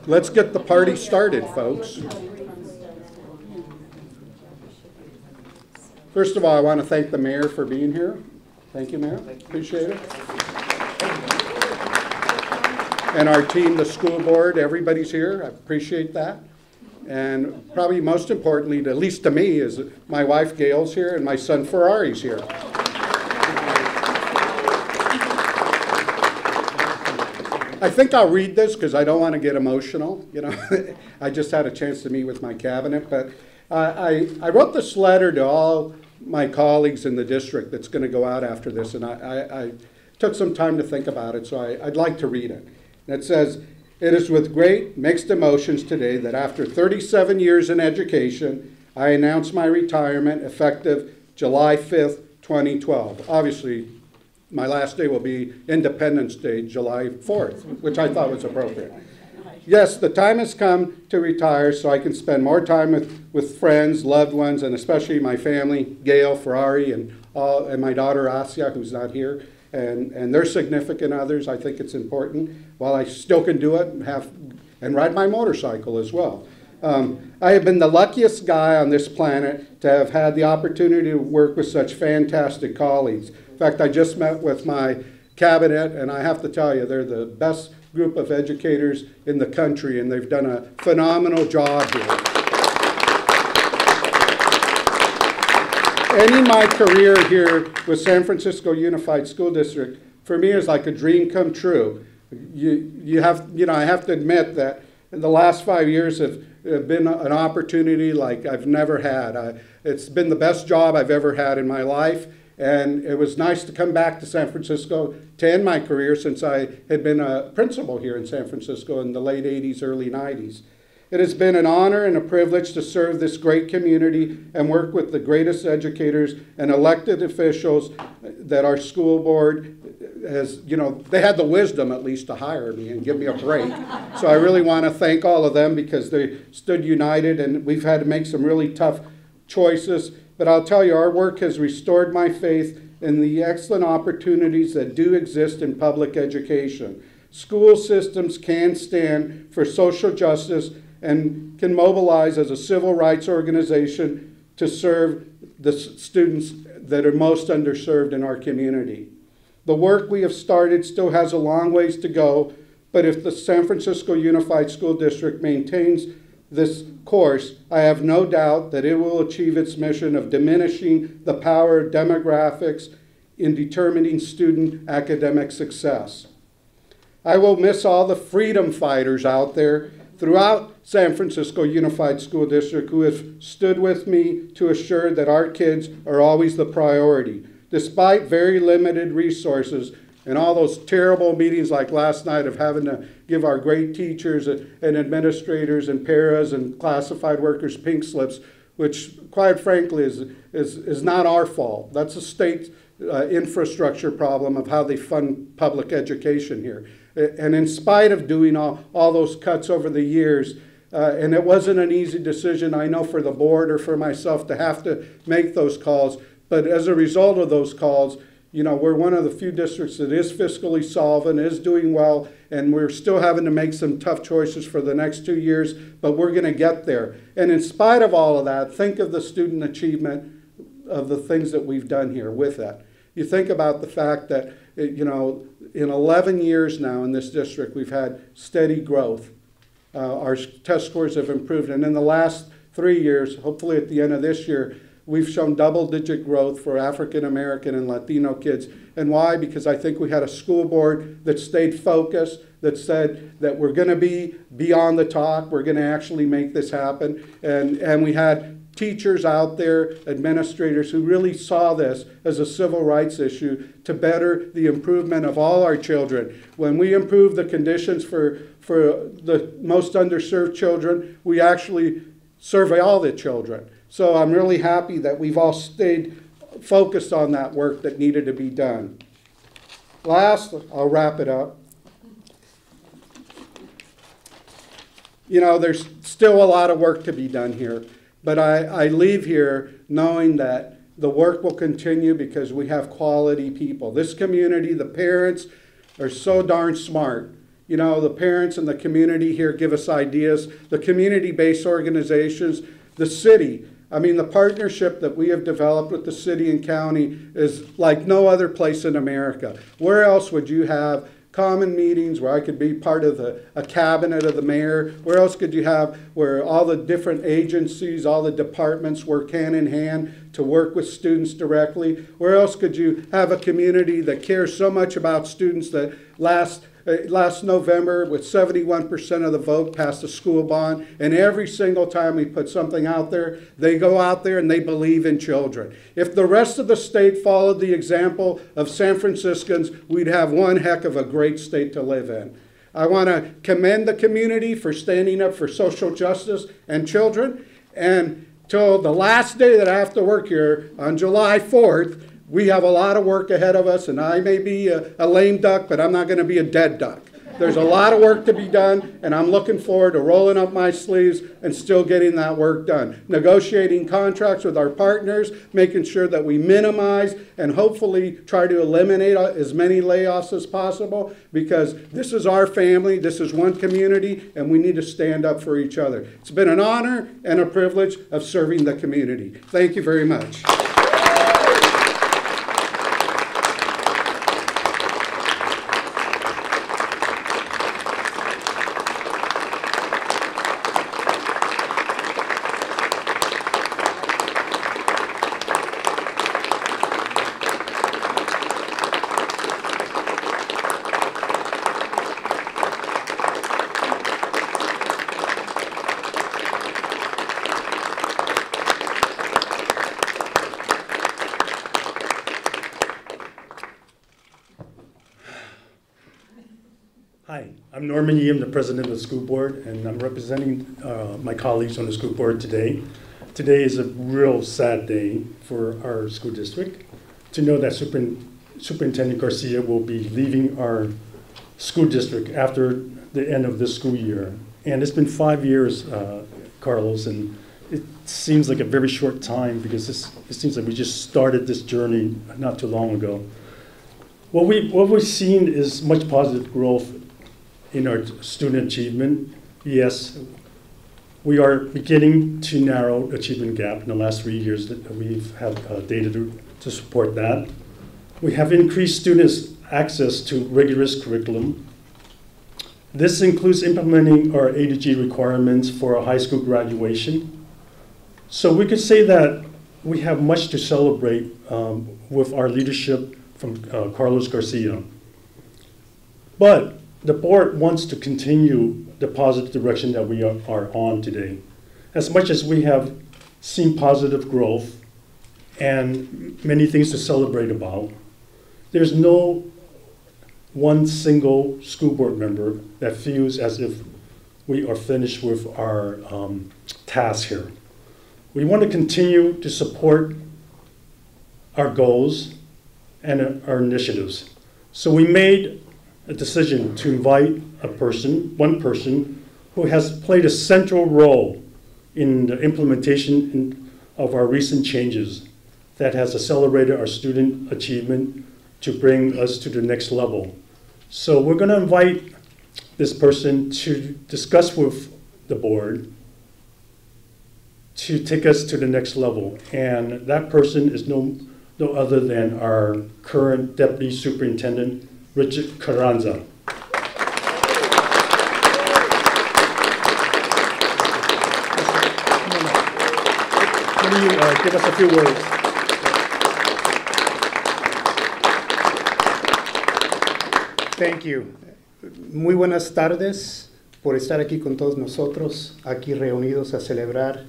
let's get the party started, folks. First of all, I want to thank the mayor for being here. Thank you, Mayor. Appreciate it. And our team, the school board, everybody's here. I appreciate that. And probably most importantly, at least to me, is my wife Gail's here and my son Ferrari's here. I think I'll read this because I don't want to get emotional. You know, I just had a chance to meet with my cabinet, but I wrote this letter to all my colleagues in the district that's going to go out after this, and I took some time to think about it, so I'd like to read it. And it says, "It is with great mixed emotions today that after 37 years in education, I announce my retirement effective July 5th, 2012. Obviously, my last day will be Independence Day, July 4th, which I thought was appropriate. Yes, the time has come to retire so I can spend more time with friends, loved ones, and especially my family, Gail, Ferrari, and my daughter, Asia, who's not here, and their significant others. I think it's important while I still can do it and ride my motorcycle as well. I have been the luckiest guy on this planet to have had the opportunity to work with such fantastic colleagues. In fact, I just met with my cabinet, and I have to tell you, they're the best group of educators in the country, and they've done a phenomenal job here. Ending my career here with San Francisco Unified School District, for me, is like a dream come true. I have to admit that in the last 5 years have been an opportunity like I've never had. It's been the best job I've ever had in my life. And it was nice to come back to San Francisco to end my career since I had been a principal here in San Francisco in the late 80s, early 90s. It has been an honor and a privilege to serve this great community and work with the greatest educators and elected officials that our school board has, they had the wisdom at least to hire me and give me a break. So I really want to thank all of them because they stood united, and we've had to make some really tough choices. But I'll tell you, our work has restored my faith in the excellent opportunities that do exist in public education. School systems can stand for social justice and can mobilize as a civil rights organization to serve the students that are most underserved in our community. The work we have started still has a long ways to go, but if the San Francisco Unified School District maintains this course, I have no doubt that it will achieve its mission of diminishing the power of demographics in determining student academic success. I will miss all the freedom fighters out there throughout San Francisco Unified School District who have stood with me to assure that our kids are always the priority. Despite very limited resources, and all those terrible meetings like last night of having to give our great teachers and administrators and paras and classified workers pink slips, which quite frankly is not our fault. That's a state infrastructure problem of how they fund public education here. And in spite of doing all those cuts over the years, and it wasn't an easy decision, I know, for the board or for myself to have to make those calls, but as a result of those calls, we're one of the few districts that is fiscally solvent, is doing well, and we're still having to make some tough choices for the next 2 years, but we're going to get there. And in spite of all of that, think of the student achievement of the things that we've done here with that. You think about the fact that, in 11 years now in this district, we've had steady growth. Our test scores have improved, and in the last 3 years, hopefully at the end of this year, we've shown double-digit growth for African American and Latino kids. And why? Because I think we had a school board that stayed focused, that said that we're going to be beyond the talk, we're going to actually make this happen. And we had teachers out there, administrators, who really saw this as a civil rights issue to better the improvement of all our children. When we improve the conditions for the most underserved children, we actually survey all the children. So I'm really happy that we've all stayed focused on that work that needed to be done. Last, I'll wrap it up. There's still a lot of work to be done here, but I leave here knowing that the work will continue because we have quality people. This community, the parents, are so darn smart. You know, the parents and the community here give us ideas, the community-based organizations, the city. I mean, the partnership that we have developed with the city and county is like no other place in America. Where else would you have common meetings where I could be part of a cabinet of the mayor? Where else could you have where all the different agencies, all the departments work hand in hand to work with students directly? Where else could you have a community that cares so much about students that last November, with 71% of the vote, passed a school bond, and every single time we put something out there, they go out there and they believe in children. If the rest of the state followed the example of San Franciscans, we'd have one heck of a great state to live in. I want to commend the community for standing up for social justice and children, and till the last day that I have to work here on July 4th, we have a lot of work ahead of us, and I may be a lame duck, but I'm not going to be a dead duck. There's a lot of work to be done, and I'm looking forward to rolling up my sleeves and still getting that work done. Negotiating contracts with our partners, making sure that we minimize and hopefully try to eliminate as many layoffs as possible, because this is our family, this is one community, and we need to stand up for each other. It's been an honor and a privilege of serving the community. Thank you very much. Hi, I'm Norman Yee. I'm the president of the school board, and I'm representing my colleagues on the school board today. Today is a real sad day for our school district. To know that Superintendent Garcia will be leaving our school district after the end of this school year. And it's been 5 years, Carlos, and it seems like a very short time because it seems like we just started this journey not too long ago. What we've seen is much positive growth in our student achievement. Yes, we are beginning to narrow achievement gap in the last 3 years that we've had data to support that. We have increased students' access to rigorous curriculum. This includes implementing our A to G requirements for a high school graduation. So we could say that we have much to celebrate with our leadership from Carlos Garcia. But the board wants to continue the positive direction that we are on today. As much as we have seen positive growth and many things to celebrate about, there's no one single school board member that feels as if we are finished with our task here. We want to continue to support our goals and our initiatives. So we made a decision to invite one person who has played a central role in the implementation of our recent changes that has accelerated our student achievement to bring us to the next level. So we're going to invite this person to discuss with the board to take us to the next level. And that person is no other than our current Deputy Superintendent, Richard Carranza. Can you give us a few words? Thank you. Muy buenas tardes por estar aquí con todos nosotros, aquí reunidos a celebrar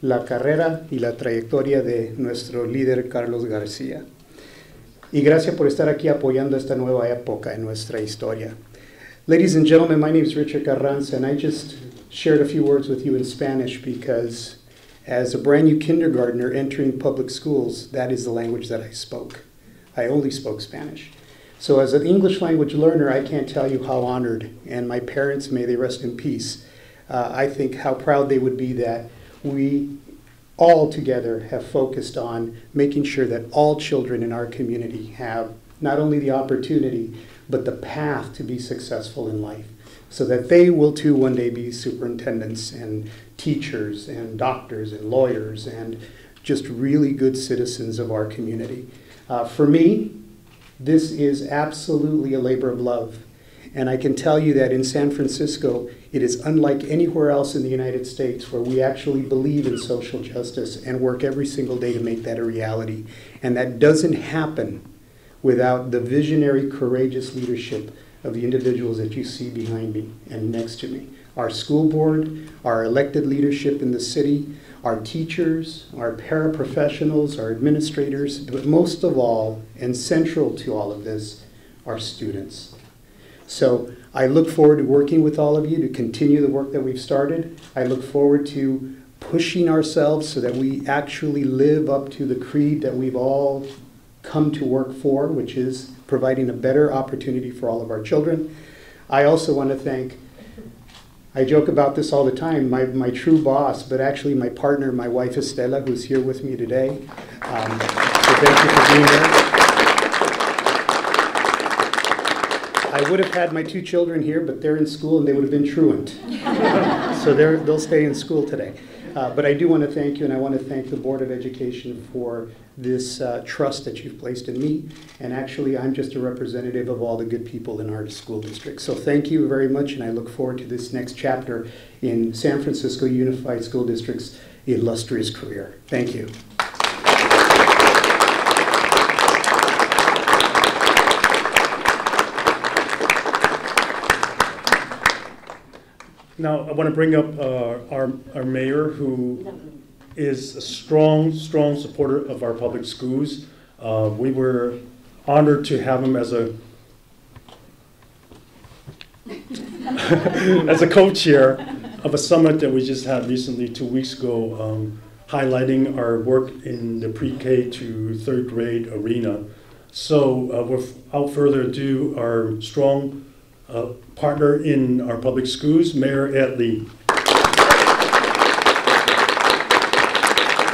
la carrera y la trayectoria de nuestro líder Carlos Garcia. Y gracias por estar aquí apoyando esta nueva época en nuestra historia. Ladies and gentlemen, my name is Richard Carranza, and I just shared a few words with you in Spanish because as a brand new kindergartner entering public schools, that is the language that I spoke. I only spoke Spanish. So as an English language learner, I can't tell you how honored, and my parents, may they rest in peace, I think how proud they would be that we all together have focused on making sure that all children in our community have not only the opportunity, but the path to be successful in life, so that they will too one day be superintendents and teachers and doctors and lawyers and just really good citizens of our community. For me, this is absolutely a labor of love. And I can tell you that in San Francisco, it is unlike anywhere else in the United States where we actually believe in social justice and work every single day to make that a reality. And that doesn't happen without the visionary, courageous leadership of the individuals that you see behind me and next to me. Our school board, our elected leadership in the city, our teachers, our paraprofessionals, our administrators, but most of all, and central to all of this, our students. So I look forward to working with all of you to continue the work that we've started. I look forward to pushing ourselves so that we actually live up to the creed that we've all come to work for, which is providing a better opportunity for all of our children. I also want to thank, I joke about this all the time, my true boss, but actually my partner, my wife Estela, who's here with me today. So thank you for being here. I would have had my two children here, but they're in school and they would have been truant. So they'll stay in school today. But I do want to thank you, and I want to thank the Board of Education for this trust that you've placed in me. And actually, I'm just a representative of all the good people in our school district. So thank you very much, and I look forward to this next chapter in San Francisco Unified School District's illustrious career. Thank you. Now, I want to bring up our mayor, who is a strong supporter of our public schools. We were honored to have him as a as a co-chair of a summit that we just had recently 2 weeks ago, highlighting our work in the pre-K to third grade arena. So without further ado, our strong partner in our public schools, Mayor Ed Lee.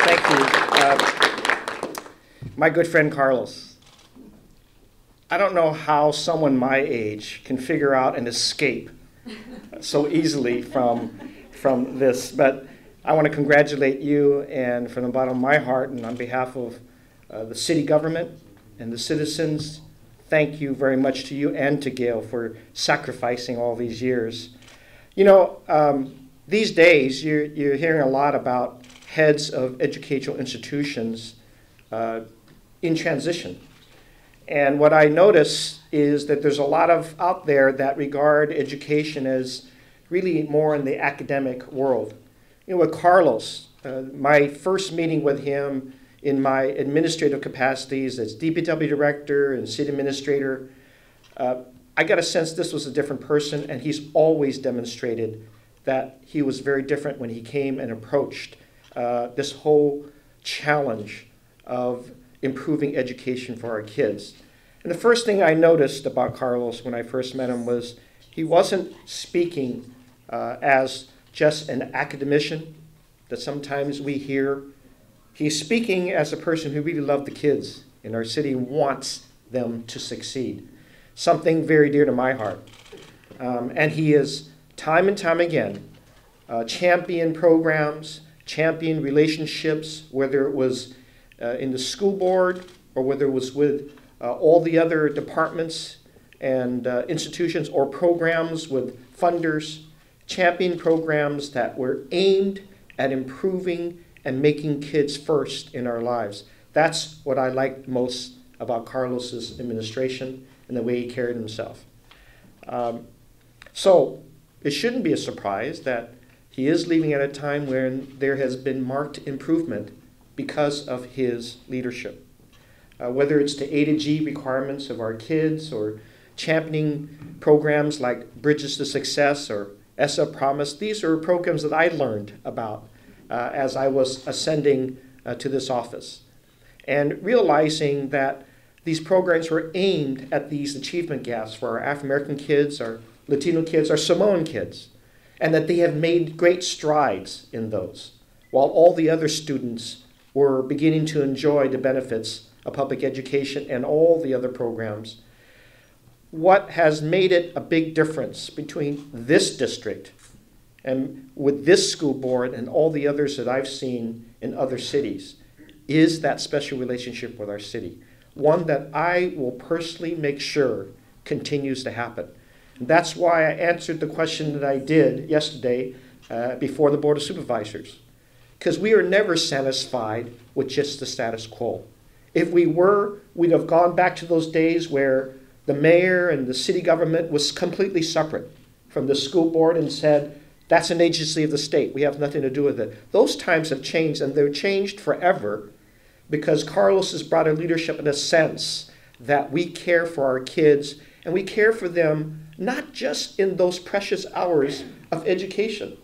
Thank you. My good friend Carlos, I don't know how someone my age can figure out and escape so easily from this, but I want to congratulate you, and from the bottom of my heart and on behalf of the city government and the citizens, thank you very much to you and to Gail for sacrificing all these years. You know, these days you're hearing a lot about heads of educational institutions in transition. And what I notice is that there's a lot of out there that regard education as really more in the academic world. You know, with Carlos, my first meeting with him in my administrative capacities as DPW director and city administrator, I got a sense this was a different person, and he's always demonstrated that he was very different when he came and approached this whole challenge of improving education for our kids. And the first thing I noticed about Carlos when I first met him was he wasn't speaking as just an academician that sometimes we hear. He's speaking as a person who really loved the kids in our city and wants them to succeed. Something very dear to my heart. And he is, time and time again, champion programs, champion relationships, whether it was in the school board or whether it was with all the other departments and institutions or programs with funders, champion programs that were aimed at improving and making kids first in our lives. That's what I liked most about Carlos's administration and the way he carried himself. So it shouldn't be a surprise that he is leaving at a time when there has been marked improvement because of his leadership. Whether it's the A to G requirements of our kids or championing programs like Bridges to Success or SF Promise, these are programs that I learned about as I was ascending to this office. And realizing that these programs were aimed at these achievement gaps for our African-American kids, our Latino kids, our Samoan kids, and that they have made great strides in those, while all the other students were beginning to enjoy the benefits of public education and all the other programs. what has made it a big difference between this district and with this school board and all the others that I've seen in other cities is that special relationship with our city. One that I will personally make sure continues to happen. And that's why I answered the question that I did yesterday before the Board of Supervisors. Because we are never satisfied with just the status quo. If we were, we'd have gone back to those days where the mayor and the city government was completely separate from the school board and said, that's an agency of the state. We have nothing to do with it. Those times have changed, and they're changed forever because Carlos has brought a leadership in a sense that we care for our kids, and we care for them not just in those precious hours of education,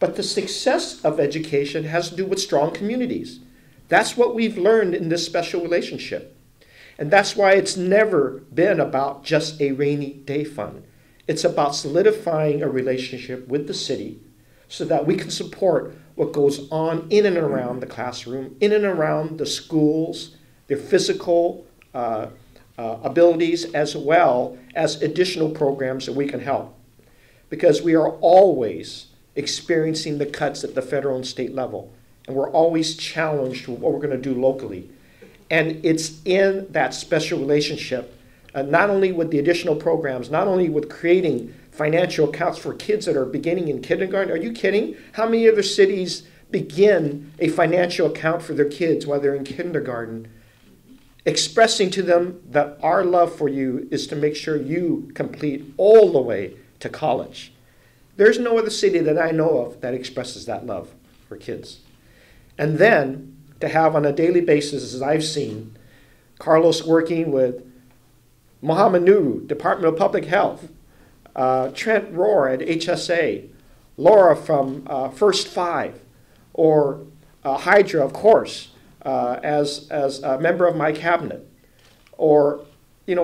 but the success of education has to do with strong communities. That's what we've learned in this special relationship. And that's why it's never been about just a rainy day fund. It's about solidifying a relationship with the city so that we can support what goes on in and around the classroom, in and around the schools, their physical abilities, as well as additional programs that we can help. Because we are always experiencing the cuts at the federal and state level, and we're always challenged with what we're going to do locally. And it's in that special relationship, not only with the additional programs, not only with creating financial accounts for kids that are beginning in kindergarten. Are you kidding? How many other cities begin a financial account for their kids while they're in kindergarten, expressing to them that our love for you is to make sure you complete all the way to college? There's no other city that I know of that expresses that love for kids. And then to have on a daily basis, as I've seen, Carlos working with Mohammed Nuru, Department of Public Health, Trent Rohr at HSA, Laura from First Five, or Hydra, of course, as a member of my cabinet, or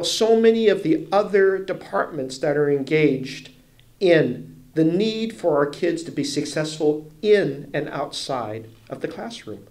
so many of the other departments that are engaged in the need for our kids to be successful in and outside of the classroom.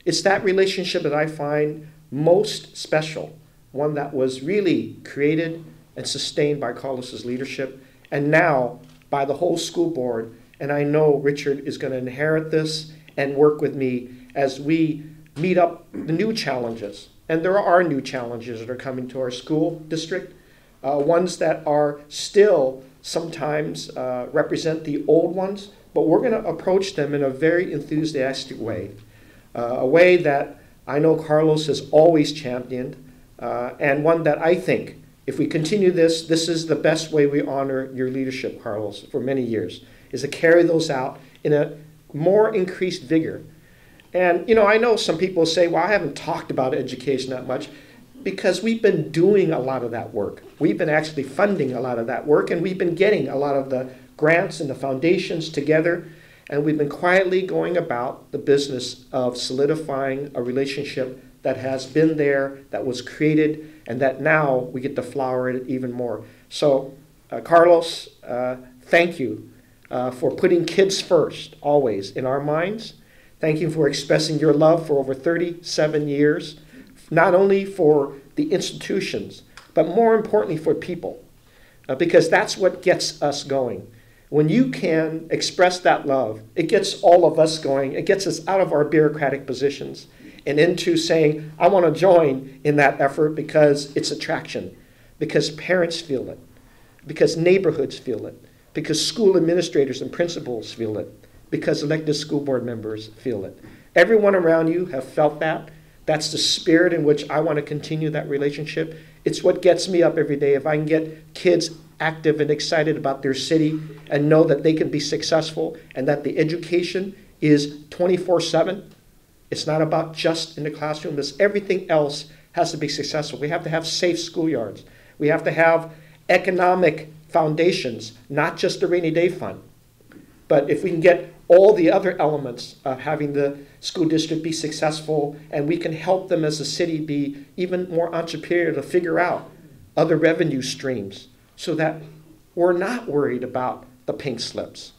It's that relationship that I find most special, one that was really created and sustained by Carlos's leadership, and now by the whole school board. And I know Richard is going to inherit this and work with me as we meet up the new challenges. And there are new challenges that are coming to our school district, ones that are still sometimes represent the old ones, but we're going to approach them in a very enthusiastic way, a way that I know Carlos has always championed, and one that I think, if we continue this is the best way we honor your leadership, Carlos, for many years, is to carry those out in a more increased vigor. And, I know some people say, well, I haven't talked about education that much, because we've been doing a lot of that work. We've been actually funding a lot of that work, and we've been getting a lot of the grants and the foundations together, and we've been quietly going about the business of solidifying a relationship that has been there, that was created, and that now we get to flower it even more. So, Carlos, thank you for putting kids first, always, in our minds. Thank you for expressing your love for over 37 years, not only for the institutions, but more importantly for people, because that's what gets us going. When you can express that love, it gets all of us going. It gets us out of our bureaucratic positions and into saying, I want to join in that effort because it's attraction, because parents feel it, because neighborhoods feel it, because school administrators and principals feel it, because elected school board members feel it. Everyone around you have felt that. That's the spirit in which I want to continue that relationship. It's what gets me up every day. If I can get kids active and excited about their city and know that they can be successful and that the education is 24/7, it's not about just in the classroom. It's everything else has to be successful. We have to have safe schoolyards. We have to have economic foundations, not just the rainy day fund. But if we can get all the other elements of having the school district be successful, and we can help them as a city be even more entrepreneurial to figure out other revenue streams so that we're not worried about the pink slips.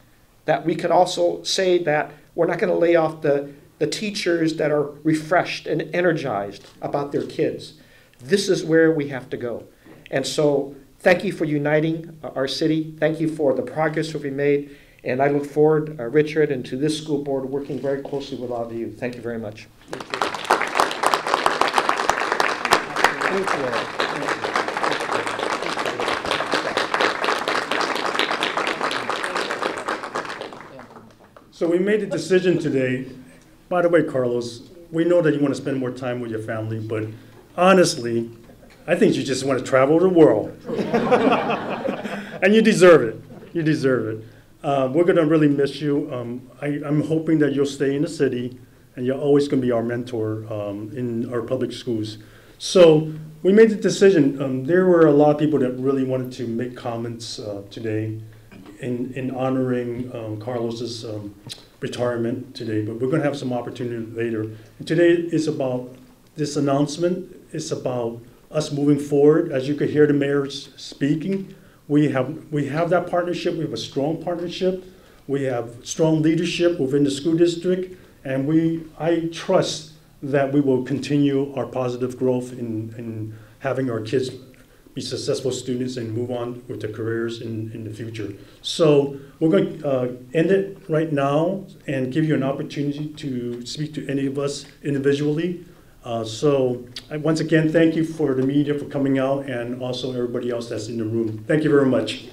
That we can also say that we're not going to lay off the teachers that are refreshed and energized about their kids. This is where we have to go. And so Thank you for uniting our city. Thank you for the progress that we made. And I look forward, Richard, and to this school board working very closely with all of you. Thank you very much. Thank you. So we made a decision today. By the way, Carlos, we know that you want to spend more time with your family, but honestly, I think you just want to travel the world. And you deserve it. You deserve it. We're going to really miss you. I'm hoping that you'll stay in the city, and you're always going to be our mentor in our public schools. So we made the decision. There were a lot of people that really wanted to make comments today in honoring Carlos's retirement today, but we're going to have some opportunity later. And today is about this announcement. It's about us moving forward. As you could hear the mayor speaking, we have that partnership. We have a strong partnership. We have strong leadership within the school district, and I trust that we will continue our positive growth in having our kids be successful students and move on with their careers in the future. So we're going to end it right now and give you an opportunity to speak to any of us individually. So once again, thank you for the media for coming out, and also everybody else that's in the room. Thank you very much.